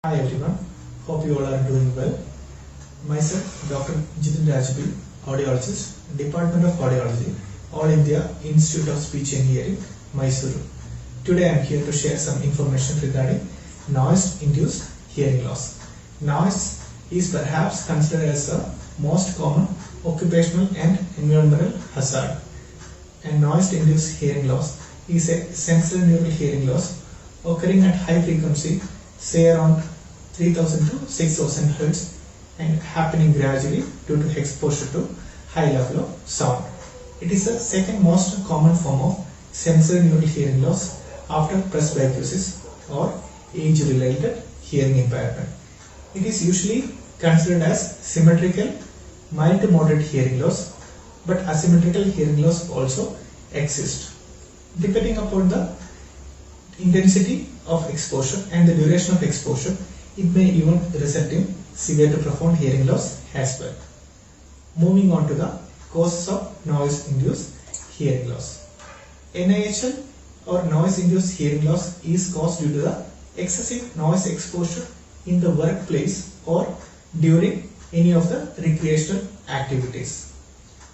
Hi everyone, hope you all are doing well. Myself, Dr. Jithin Raj B, Audiologist, Department of Audiology, All India Institute of Speech and Hearing, Mysuru. Today I am here to share some information regarding noise induced hearing loss. Noise is perhaps considered as the most common occupational and environmental hazard. And noise induced hearing loss is a sensorineural hearing loss occurring at high frequency, say around 3000 to 6000 Hz, and happening gradually due to exposure to high level of sound. It is the second most common form of sensorineural hearing loss after presbycusis or age-related hearing impairment. It is usually considered as symmetrical mild to moderate hearing loss, but asymmetrical hearing loss also exists. Depending upon the intensity of exposure and the duration of exposure, it may even result in severe to profound hearing loss as well. Moving on to the causes of noise-induced hearing loss. NIHL or noise-induced hearing loss is caused due to the excessive noise exposure in the workplace or during any of the recreational activities.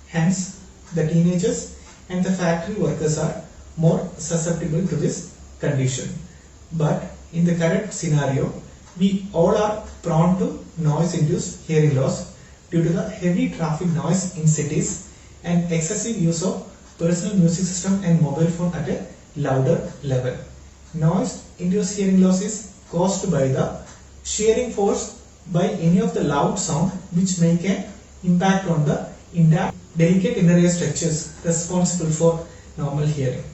Hence, the teenagers and the factory workers are more susceptible to this condition. But in the current scenario, we all are prone to noise-induced hearing loss due to the heavy traffic noise in cities and excessive use of personal music system and mobile phone at a louder level. Noise-induced hearing loss is caused by the shearing force by any of the loud sound which make an impact on the delicate inner ear structures responsible for normal hearing.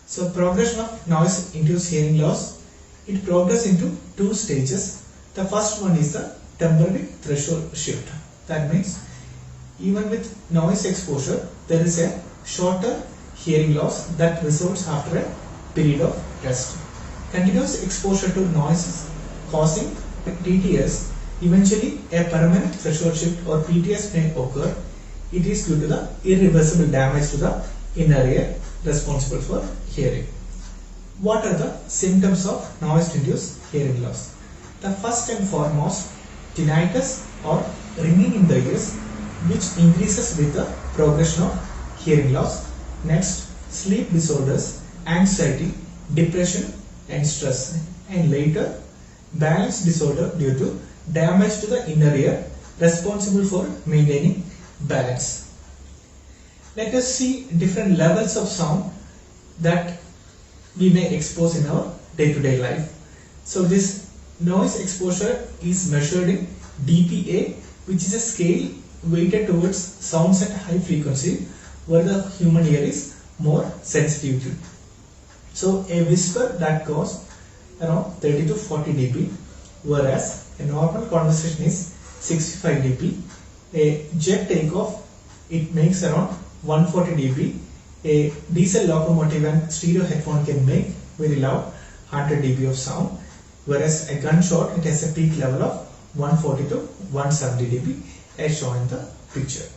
So, progression of noise-induced hearing loss, it progresses into two stages. The first one is the temporary threshold shift. That means even with noise exposure, there is a shorter hearing loss that results after a period of rest. Continuous exposure to noises causing TTS, eventually a permanent threshold shift or PTS may occur. It is due to the irreversible damage to the inner ear responsible for hearing. What are the symptoms of noise-induced hearing loss? The first and foremost, tinnitus or ringing in the ears, which increases with the progression of hearing loss. Next, sleep disorders, anxiety, depression and stress. And later, balance disorder due to damage to the inner ear responsible for maintaining balance. Let us see different levels of sound that we may expose in our day-to-day life. So this noise exposure is measured in dPA, which is a scale weighted towards sounds at high frequency where the human ear is more sensitive to. So a whisper that goes around 30 to 40 dB, whereas a normal conversation is 65 dB. A jet takeoff, it makes around 140 dB. A diesel locomotive and stereo headphone can make very loud 100 dB of sound, whereas a gunshot, it has a peak level of 140 to 170 dB as shown in the picture.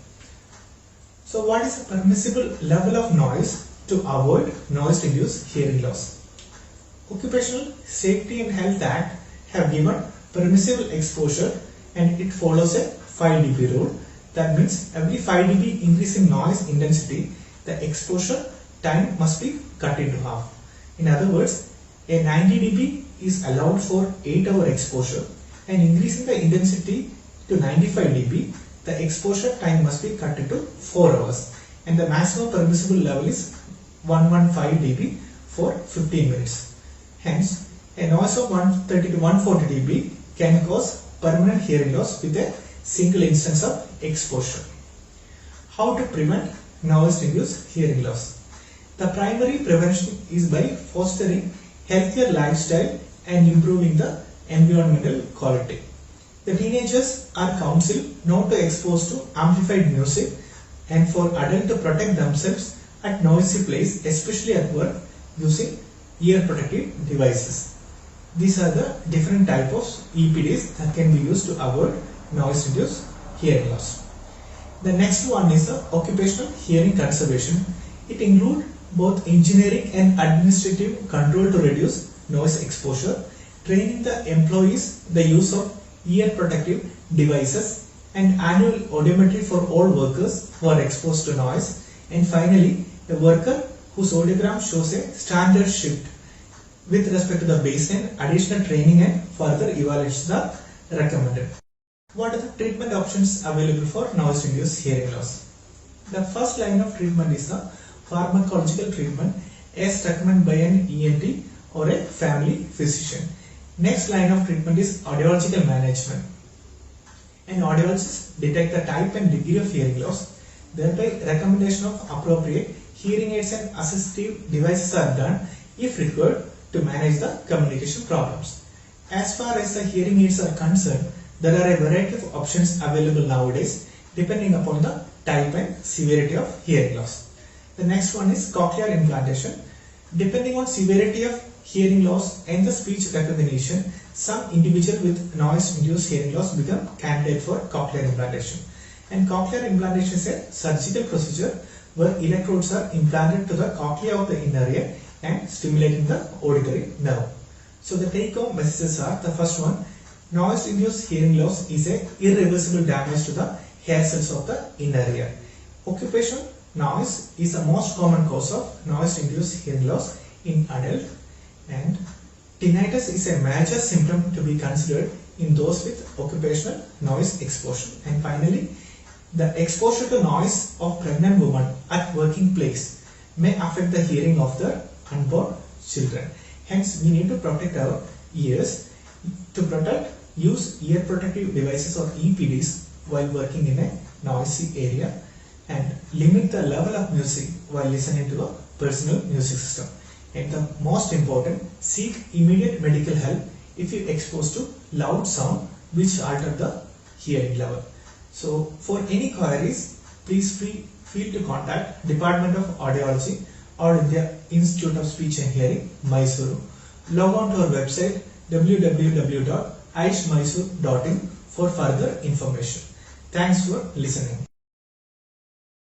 So what is the permissible level of noise to avoid noise-induced hearing loss? Occupational Safety and Health Act have given permissible exposure and it follows a 5 dB rule. That means every 5 dB increase in noise intensity, the exposure time must be cut into half. In other words, a 90 dB is allowed for 8-hour exposure, and increasing the intensity to 95 dB, the exposure time must be cut into 4 hours, and the maximum permissible level is 115 dB for 15 minutes. Hence, a noise of 130 to 140 dB can cause permanent hearing loss with a single instance of exposure. How to prevent noise-induced hearing loss? The primary prevention is by fostering healthier lifestyle and improving the environmental quality. The teenagers are counseled not to expose to amplified music and for adults to protect themselves at noisy place, especially at work, using ear protective devices. These are the different types of EPDs that can be used to avoid noise-induced hearing loss. The next one is the occupational hearing conservation. It includes both engineering and administrative control to reduce noise exposure training the employees the use of ear protective devices, and annual audiometry for all workers who are exposed to noise, and finally a worker whose audiogram shows a standard shift with respect to the baseline. Additional training and further evaluations are recommended. What are the treatment options available for noise induced hearing loss? The first line of treatment is the pharmacological treatment as recommended by an ENT or a family physician. Next line of treatment is audiological management. An audiologist detect the type and degree of hearing loss, thereby recommendation of appropriate hearing aids and assistive devices are done if required to manage the communication problems. As far as the hearing aids are concerned, there are a variety of options available nowadays depending upon the type and severity of hearing loss. The next one is cochlear implantation. Depending on severity of hearing loss and the speech recognition, some individual with noise-induced hearing loss become candidate for cochlear implantation. And cochlear implantation is a surgical procedure where electrodes are implanted to the cochlea of the inner ear and stimulating the auditory nerve. So the take-home messages are: the first one, noise-induced hearing loss is a irreversible damage to the hair cells of the inner ear. Occupational noise is the most common cause of noise-induced hearing loss in adult, and tinnitus is a major symptom to be considered in those with occupational noise exposure. And finally, the exposure to noise of pregnant women at working place may affect the hearing of their unborn children. Hence, we need to protect our ears. To protect, use ear protective devices or EPDs while working in a noisy area, and limit the level of music while listening to a personal music system. And the most important, seek immediate medical help if you are exposed to loud sound which alter the hearing level. So for any queries, please feel to contact Department of Audiology or India Institute of Speech and Hearing, Mysuru. Log on to our website www.aishmysuru.in for further information. Thanks for listening.